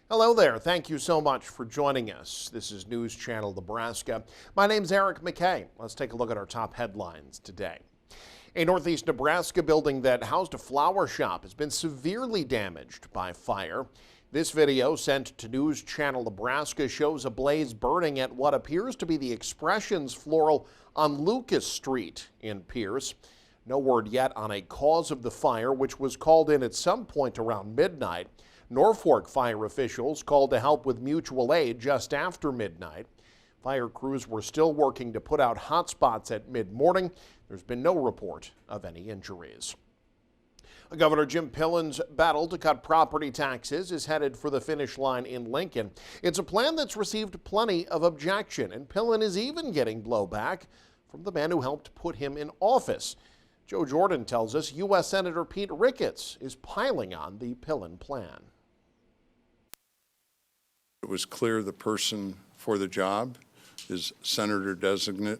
Hello there. Thank you so much for joining us. This is News Channel Nebraska. My name's Eric McKay. Let's take a look at our top headlines today. A northeast Nebraska building that housed a flower shop has been severely damaged by fire. This video sent to News Channel Nebraska shows a blaze burning at what appears to be the Expressions Floral on Lucas Street in Pierce. No word yet on a cause of the fire, which was called in at some point around midnight. Norfolk fire officials called to help with mutual aid just after midnight. Fire crews were still working to put out hot spots at mid-morning. There's been no report of any injuries. Governor Jim Pillen's battle to cut property taxes is headed for the finish line in Lincoln. It's a plan that's received plenty of objection, and Pillen is even getting blowback from the man who helped put him in office. Joe Jordan tells us U.S. Senator Pete Ricketts is piling on the Pillen plan. It was clear the person for the job is Senator-designate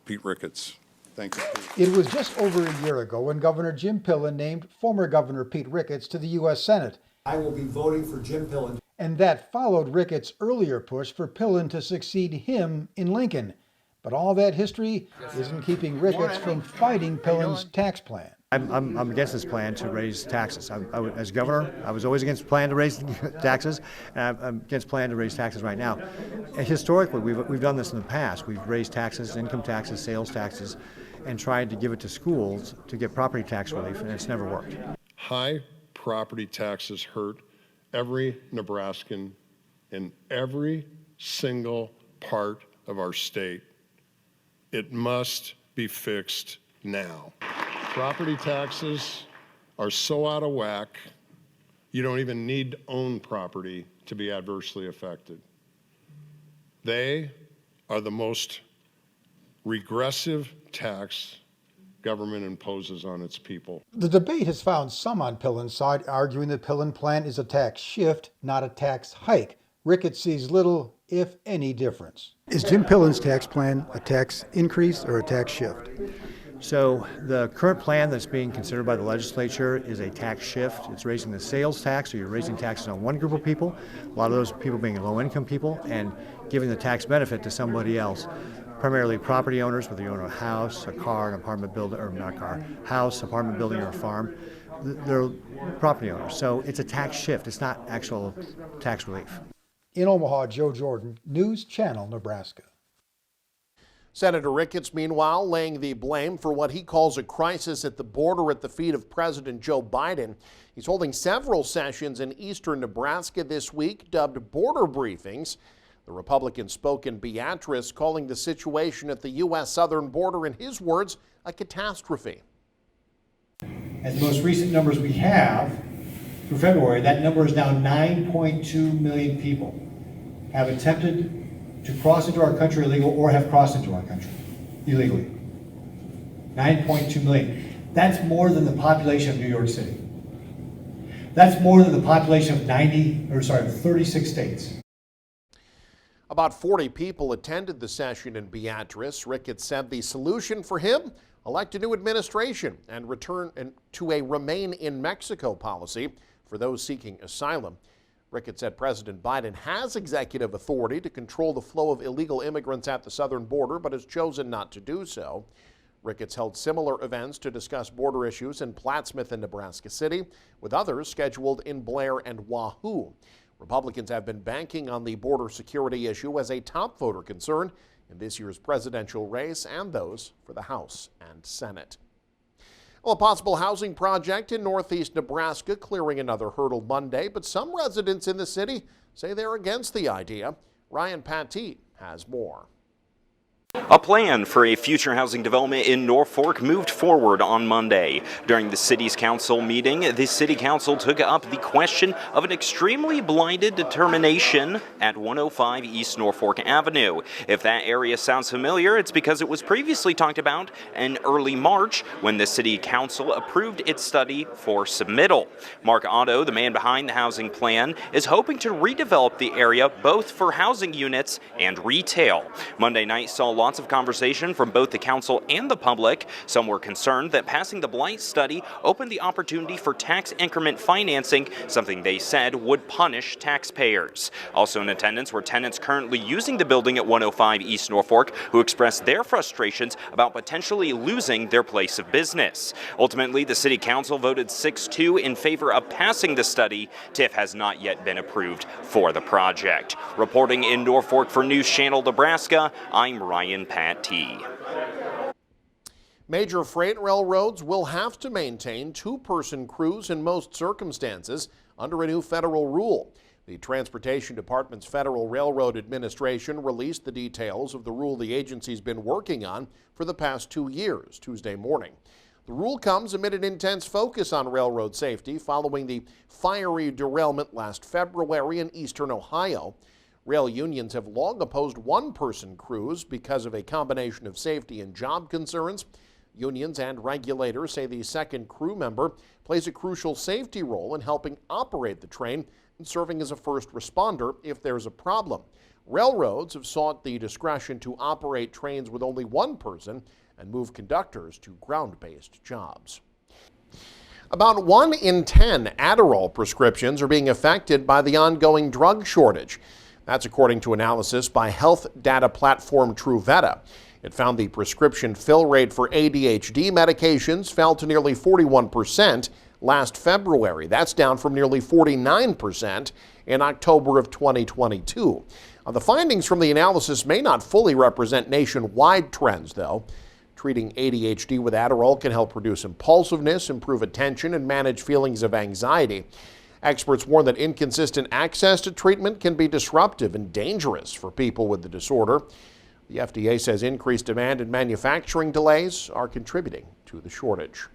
Pete Ricketts. Thank you, Pete. It was just over a year ago when Governor Jim Pillen named former Governor Pete Ricketts to the U.S. Senate. I will be voting for Jim Pillen. And that followed Ricketts' earlier push for Pillen to succeed him in Lincoln. But all that history isn't keeping Ricketts from fighting Pillen's tax plan. I'm against this plan to raise taxes. As governor, I was always against the plan to raise taxes, and I'm against the plan to raise taxes right now. And historically, we've done this in the past. We've raised taxes, income taxes, sales taxes, and tried to give it to schools to get property tax relief, and it's never worked. High property taxes hurt every Nebraskan in every single part of our state. It must be fixed now. Property taxes are so out of whack, you don't even need to own property to be adversely affected. They are the most regressive tax government imposes on its people. The debate has found some on Pillen's side arguing the Pillen plan is a tax shift, not a tax hike. Ricketts sees little, if any, difference. Is Jim Pillen's tax plan a tax increase or a tax shift? So the current plan that's being considered by the legislature is a tax shift. It's raising the sales tax, so you're raising taxes on one group of people, a lot of those people being low-income people, and giving the tax benefit to somebody else, primarily property owners, whether you own a house, a car, an apartment building, or not a car, house, apartment building, or a farm. They're property owners. So it's a tax shift. It's not actual tax relief. In Omaha, Joe Jordan, News Channel, Nebraska. Senator Ricketts, meanwhile, laying the blame for what he calls a crisis at the border at the feet of President Joe Biden. He's holding several sessions in eastern Nebraska this week, dubbed border briefings. The Republican spoke in Beatrice, calling the situation at the U.S. southern border, in his words, a catastrophe. At the most recent numbers we have for February, that number is now 9.2 million people have attempted to cross into our country illegal or have crossed into our country illegally. 9.2 million. That's more than the population of New York City. That's more than the population of 36 states. About 40 people attended the session in Beatrice. Ricketts said the solution for him, elect a new administration and return to a remain in Mexico policy for those seeking asylum. Ricketts said President Biden has executive authority to control the flow of illegal immigrants at the southern border, but has chosen not to do so. Ricketts held similar events to discuss border issues in Plattsmouth and Nebraska City, with others scheduled in Blair and Wahoo. Republicans have been banking on the border security issue as a top voter concern in this year's presidential race and those for the House and Senate. Well, a possible housing project in northeast Nebraska clearing another hurdle Monday, but some residents in the city say they're against the idea. Ryan Pattee has more. A plan for a future housing development in Norfolk moved forward on Monday. During the city's council meeting, the city council took up the question of an extremely blighted determination at 105 East Norfolk Avenue. If that area sounds familiar, it's because it was previously talked about in early March when the city council approved its study for submittal. Mark Otto, the man behind the housing plan, is hoping to redevelop the area both for housing units and retail. Monday night saw lots of conversation from both the council and the public. Some were concerned that passing the blight study opened the opportunity for tax increment financing, something they said would punish taxpayers. Also in attendance were tenants currently using the building at 105 East Norfolk who expressed their frustrations about potentially losing their place of business. Ultimately, the City Council voted 6-2 in favor of passing the study. TIF has not yet been approved for the project. Reporting in Norfolk for News Channel Nebraska, I'm Ryan Pattee. Major freight railroads will have to maintain two-person crews in most circumstances under a new federal rule. The Transportation Department's Federal Railroad Administration released the details of the rule the agency's been working on for the past 2 years, Tuesday morning. The rule comes amid an intense focus on railroad safety following the fiery derailment last February in eastern Ohio. Rail unions have long opposed one-person crews because of a combination of safety and job concerns. Unions and regulators say the second crew member plays a crucial safety role in helping operate the train and serving as a first responder if there's a problem. Railroads have sought the discretion to operate trains with only one person and move conductors to ground-based jobs. About 1 in 10 Adderall prescriptions are being affected by the ongoing drug shortage. That's according to analysis by health data platform Truveta. It found the prescription fill rate for ADHD medications fell to nearly 41% last February. That's down from nearly 49% in October of 2022. The findings from the analysis may not fully represent nationwide trends, though. Treating ADHD with Adderall can help reduce impulsiveness, improve attention, and manage feelings of anxiety. Experts warn that inconsistent access to treatment can be disruptive and dangerous for people with the disorder. The FDA says increased demand and manufacturing delays are contributing to the shortage.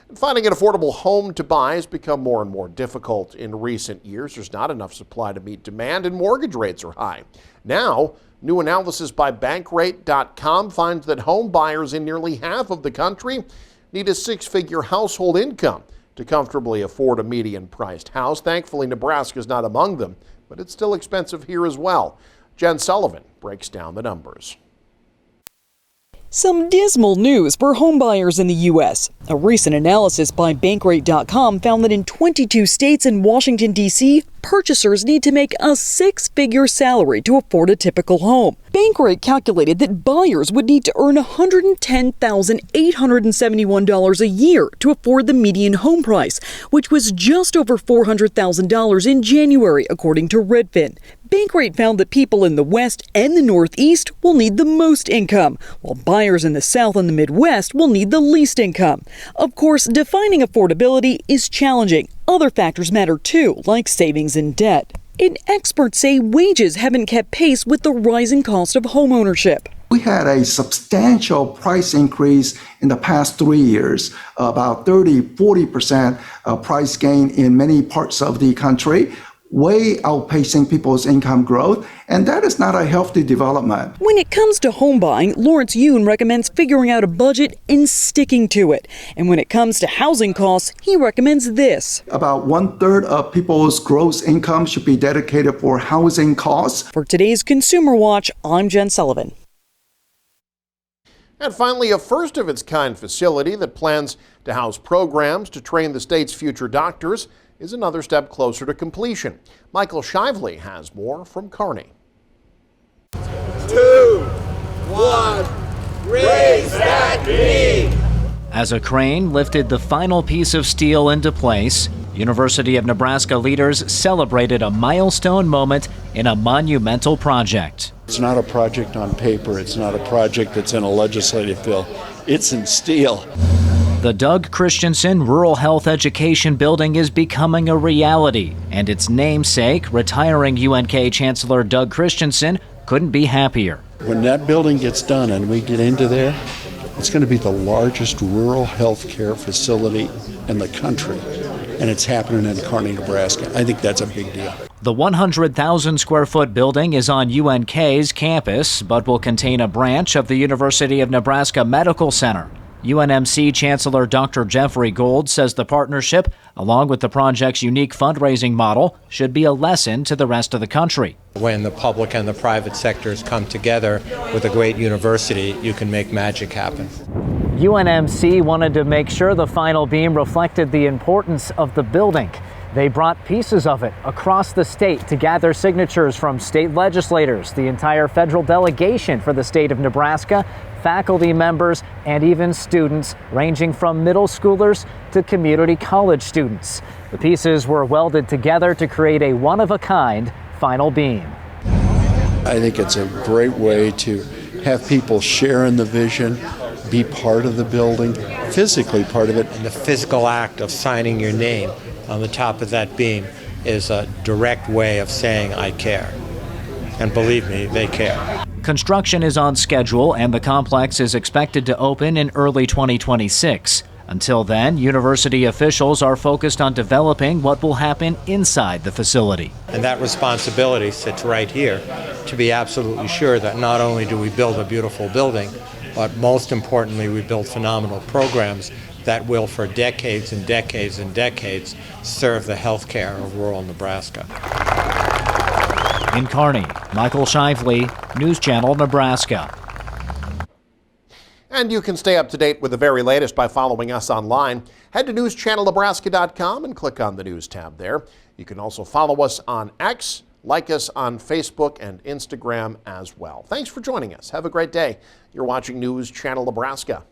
And finding an affordable home to buy has become more and more difficult in recent years. There's not enough supply to meet demand, and mortgage rates are high. Now, new analysis by Bankrate.com finds that home buyers in nearly half of the country need a six-figure household income to comfortably afford a median-priced house. Thankfully, Nebraska is not among them, but it's still expensive here as well. Jen Sullivan breaks down the numbers. Some dismal news for homebuyers in the U.S. A recent analysis by Bankrate.com found that in 22 states and Washington, D.C., purchasers need to make a six-figure salary to afford a typical home. Bankrate calculated that buyers would need to earn $110,871 a year to afford the median home price, which was just over $400,000 in January, according to Redfin. Bankrate found that people in the West and the Northeast will need the most income, while buyers in the South and the Midwest will need the least income. Of course, defining affordability is challenging. Other factors matter too, like savings and debt. And experts say wages haven't kept pace with the rising cost of homeownership. We had a substantial price increase in the past 3 years, about 30-40% price gain in many parts of the country, way outpacing people's income growth, and that is not a healthy development. When it comes to home buying, Lawrence Yoon recommends figuring out a budget and sticking to it. And when it comes to housing costs, he recommends this. About 1/3 of people's gross income should be dedicated for housing costs. For today's Consumer Watch, I'm Jen Sullivan. And finally, a first-of-its-kind facility that plans to house programs to train the state's future doctors is another step closer to completion. Michael Shively has more from Kearney. 2, 1, raise that knee! As a crane lifted the final piece of steel into place, University of Nebraska leaders celebrated a milestone moment in a monumental project. It's not a project on paper. It's not a project that's in a legislative bill. It's in steel. The Doug Christensen Rural Health Education Building is becoming a reality, and its namesake, retiring UNK Chancellor Doug Christensen, couldn't be happier. When that building gets done and we get into there, it's going to be the largest rural health care facility in the country, and it's happening in Kearney, Nebraska. I think that's a big deal. The 100,000 square foot building is on UNK's campus, but will contain a branch of the University of Nebraska Medical Center. UNMC Chancellor Dr. Jeffrey Gold says the partnership, along with the project's unique fundraising model, should be a lesson to the rest of the country. When the public and the private sectors come together with a great university, you can make magic happen. UNMC wanted to make sure the final beam reflected the importance of the building. They brought pieces of it across the state to gather signatures from state legislators, the entire federal delegation for the state of Nebraska, faculty members, and even students ranging from middle schoolers to community college students. The pieces were welded together to create a one-of-a-kind final beam. I think it's a great way to have people share in the vision, be part of the building, physically part of it. And the physical act of signing your name on the top of that beam is a direct way of saying I care. And believe me, they care. Construction is on schedule and the complex is expected to open in early 2026. Until then, university officials are focused on developing what will happen inside the facility. And that responsibility sits right here to be absolutely sure that not only do we build a beautiful building, but most importantly, we build phenomenal programs that will, for decades and decades and decades, serve the health care of rural Nebraska. In Kearney, Michael Shively, News Channel, Nebraska. And you can stay up to date with the very latest by following us online. Head to newschannelnebraska.com and click on the News tab there. You can also follow us on X, like us on Facebook and Instagram as well. Thanks for joining us. Have a great day. You're watching News Channel Nebraska.